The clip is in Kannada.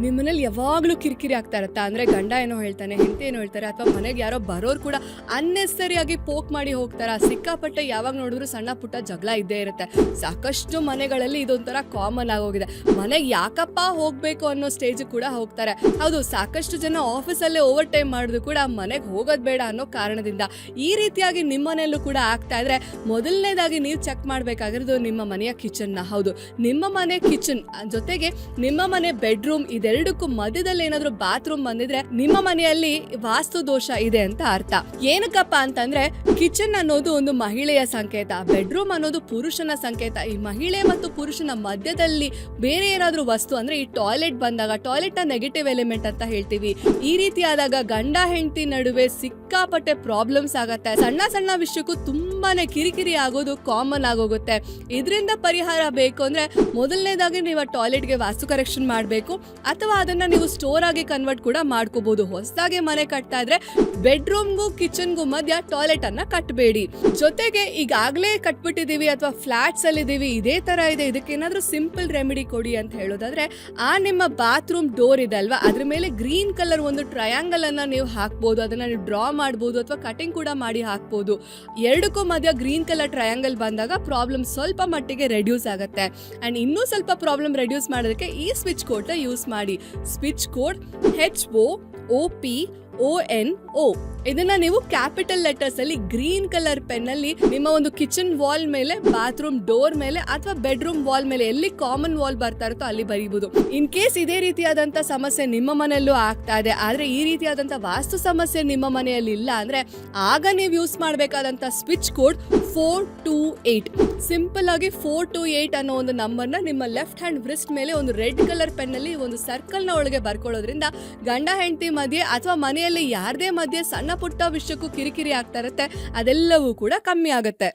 ನಿಮ್ಮನೇಲಿ ಯಾವಾಗಲೂ ಕಿರಿಕಿರಿ ಆಗ್ತಾ ಇರತ್ತಾ? ಅಂದರೆ ಗಂಡ ಏನೋ ಹೇಳ್ತಾನೆ, ಹೆಂಡತಿ ಏನೋ ಹೇಳ್ತಾರೆ, ಅಥವಾ ಮನೆಗೆ ಯಾರೋ ಬರೋರು ಕೂಡ ಅನ್ನೆಸರಿಯಾಗಿ ಪೋಕ್ ಮಾಡಿ ಹೋಗ್ತಾರೆ. ಸಿಕ್ಕಾಪಟ್ಟೆ ಯಾವಾಗ ನೋಡಿದ್ರು ಸಣ್ಣ ಪುಟ್ಟ ಜಗಳ ಇದ್ದೇ ಇರುತ್ತೆ. ಸಾಕಷ್ಟು ಮನೆಗಳಲ್ಲಿ ಇದೊಂಥರ ಕಾಮನ್ ಆಗೋಗಿದೆ. ಮನೆಗೆ ಯಾಕಪ್ಪ ಹೋಗಬೇಕು ಅನ್ನೋ ಸ್ಟೇಜ್ ಕೂಡ ಹೋಗ್ತಾರೆ. ಹೌದು, ಸಾಕಷ್ಟು ಜನ ಆಫೀಸಲ್ಲೇ ಓವರ್ ಟೈಮ್ ಮಾಡಿದ್ರು ಕೂಡ ಮನೆಗೆ ಹೋಗೋದು ಬೇಡ ಅನ್ನೋ ಕಾರಣದಿಂದ. ಈ ರೀತಿಯಾಗಿ ನಿಮ್ಮ ಮನೆಯಲ್ಲೂ ಕೂಡ ಆಗ್ತಾ ಇದ್ರೆ ಮೊದಲನೇದಾಗಿ ನೀವು ಚೆಕ್ ಮಾಡಬೇಕಾಗಿರೋದು ನಿಮ್ಮ ಮನೆಯ ಕಿಚನ್ನ. ಹೌದು, ನಿಮ್ಮ ಮನೆ ಕಿಚನ್ ಜೊತೆಗೆ ನಿಮ್ಮ ಮನೆ ಬೆಡ್ರೂಮ್ ಇದೆರಡಕ್ಕೂ ಮಧ್ಯದಲ್ಲಿ ಏನಾದ್ರೂ ಬಾತ್ರೂಮ್ ಬಂದಿದ್ರೆ ನಿಮ್ಮ ಮನೆಯಲ್ಲಿ ವಾಸ್ತು ದೋಷ ಇದೆ ಅಂತ ಅರ್ಥ. ಏನಕ್ಕಪ್ಪ ಅಂತಂದ್ರೆ ಕಿಚನ್ ಅನ್ನೋದು ಒಂದು ಮಹಿಳೆಯ ಸಂಕೇತ, ಬೆಡ್ರೂಮ್ ಅನ್ನೋದು ಪುರುಷನ ಸಂಕೇತ. ಈ ಮಹಿಳೆ ಮತ್ತು ಪುರುಷನ ಮಧ್ಯದಲ್ಲಿ ಬೇರೆ ಏನಾದ್ರೂ ವಸ್ತು ಅಂದ್ರೆ ಈ ಟಾಯ್ಲೆಟ್ ಬಂದಾಗ, ಟಾಯ್ಲೆಟ್ ನ ನೆಗೆಟಿವ್ ಎಲಿಮೆಂಟ್ ಅಂತ ಹೇಳ್ತೀವಿ. ಈ ರೀತಿ ಆದಾಗ ಗಂಡ ಹೆಂಡತಿ ನಡುವೆ ಸಿಕ್ಕಾಪಟ್ಟೆ ಪ್ರಾಬ್ಲಮ್ಸ್ ಆಗತ್ತೆ. ಸಣ್ಣ ಸಣ್ಣ ವಿಷಯಕ್ಕೂ ತುಂಬಾನೇ ಕಿರಿಕಿರಿ ಆಗೋದು ಕಾಮನ್ ಆಗೋಗುತ್ತೆ. ಇದರಿಂದ ಪರಿಹಾರ ಬೇಕು ಅಂದ್ರೆ ಮೊದಲನೇದಾಗಿ ನೀವು ಟಾಯ್ಲೆಟ್ಗೆ ವಾಸ್ತು ಕರೆಕ್ಷನ್ ಮಾಡಬೇಕು, ಅಥವಾ ಅದನ್ನ ನೀವು ಸ್ಟೋರ್ ಆಗಿ ಕನ್ವರ್ಟ್ ಕೂಡ ಮಾಡ್ಕೋಬಹುದು. ಹೊಸದಾಗಿ ಮನೆ ಕಟ್ತಾ ಇದ್ರೆ ಬೆಡ್ರೂಮ್ಗೂ ಕಿಚನ್ಗೂ ಮಧ್ಯ ಟಾಯ್ಲೆಟ್ ಅನ್ನ ಕಟ್ಟಬೇಡಿ. ಜೊತೆಗೆ ಈಗಾಗಲೇ ಕಟ್ಬಿಟ್ಟಿದೀವಿ ಅಥವಾ ಫ್ಲಾಟ್ಸ್ ಅಲ್ಲಿ ಇದೀವಿ, ಇದೇ ತರ ಇದೆ, ಇದಕ್ಕೆ ಏನಾದ್ರೂ ಸಿಂಪಲ್ ರೆಮಿಡಿ ಕೊಡಿ ಅಂತ ಹೇಳೋದಾದ್ರೆ ಆ ನಿಮ್ಮ ಬಾತ್ರೂಮ್ ಡೋರ್ ಇದೆ ಅಲ್ವಾ, ಅದ್ರ ಮೇಲೆ ಗ್ರೀನ್ ಕಲರ್ ಒಂದು ಟ್ರಯಾಂಗಲ್ ಅನ್ನ ನೀವು ಹಾಕ್ಬೋದು. ಅದನ್ನ ನೀವು ಡ್ರಾ ಮಾಡ್ಬೋದು ಅಥವಾ ಕಟಿಂಗ್ ಕೂಡ ಮಾಡಿ ಹಾಕ್ಬೋದು. ಎರಡಕ್ಕೂ ಮಧ್ಯ ಗ್ರೀನ್ ಕಲರ್ ಟ್ರಯಾಂಗಲ್ ಬಂದಾಗ ಪ್ರಾಬ್ಲಮ್ ಸ್ವಲ್ಪ ಮಟ್ಟಿಗೆ ರೆಡ್ಯೂಸ್ ಆಗುತ್ತೆ. ಅಂಡ್ ಇನ್ನೂ ಸ್ವಲ್ಪ ಪ್ರಾಬ್ಲಮ್ ರೆಡ್ಯೂಸ್ ಮಾಡೋದಕ್ಕೆ ಈ ಸ್ವಿಚ್ ಕೋಡ್ ಯೂಸ್ ಮಾಡಿ. Switch code HOOPONO. ಇದನ್ನ ನೀವು ಕ್ಯಾಪಿಟಲ್ ಲೆಟರ್ಸ್ ಅಲ್ಲಿ ಗ್ರೀನ್ ಕಲರ್ ಪೆನ್ ಅಲ್ಲಿ ನಿಮ್ಮ ಒಂದು ಕಿಚನ್ ವಾಲ್ ಮೇಲೆ, ಬಾತ್ರೂಮ್ ಡೋರ್ ಮೇಲೆ ಅಥವಾ ಬೆಡ್ರೂಮ್ ವಾಲ್ ಮೇಲೆ, ಎಲ್ಲಿ ಕಾಮನ್ ವಾಲ್ ಬರ್ತಾ ಇರುತ್ತೋ ಅಲ್ಲಿ ಬರೀಬಹುದು. ಇನ್ ಕೇಸ್ ಇದೇ ರೀತಿಯಾದಂತ ಸಮಸ್ಯೆ ನಿಮ್ಮ ಮನೆಯಲ್ಲೂ ಆಗ್ತಾ ಇದೆ, ಆದ್ರೆ ಈ ರೀತಿಯಾದಂತ ವಾಸ್ತು ಸಮಸ್ಯೆ ನಿಮ್ಮ ಮನೆಯಲ್ಲಿ ಇಲ್ಲ ಅಂದ್ರೆ ಆಗ ನೀವು ಯೂಸ್ ಮಾಡಬೇಕಾದಂತ ಸ್ವಿಚ್ ಕೋಡ್ 428. ಸಿಂಪಲ್ ಆಗಿ 428 ಅನ್ನೋ ಒಂದು ನಂಬರ್ನ ನಿಮ್ಮ ಲೆಫ್ಟ್ ಹ್ಯಾಂಡ್ ವ್ರಿಸ್ಟ್ ಮೇಲೆ ಒಂದು ರೆಡ್ ಕಲರ್ ಪೆನ್ ಅಲ್ಲಿ ಒಂದು ಸರ್ಕಲ್ ನ ಒಳಗೆ ಬರ್ಕೊಳ್ಳೋದ್ರಿಂದ ಗಂಡ ಹೆಂಡತಿ ಮಧ್ಯೆ ಅಥವಾ ಮನೆಯಲ್ಲಿ ಯಾರದೇ ಮಧ್ಯೆ ಸಣ್ಣ ಪುಟ್ಟ ವಿಷಯಕ್ಕೂ ಕಿರಿಕಿರಿ ಆಗ್ತಾ ಇರುತ್ತೆ, ಅದೆಲ್ಲವೂ ಕೂಡ ಕಮ್ಮಿ ಆಗುತ್ತೆ.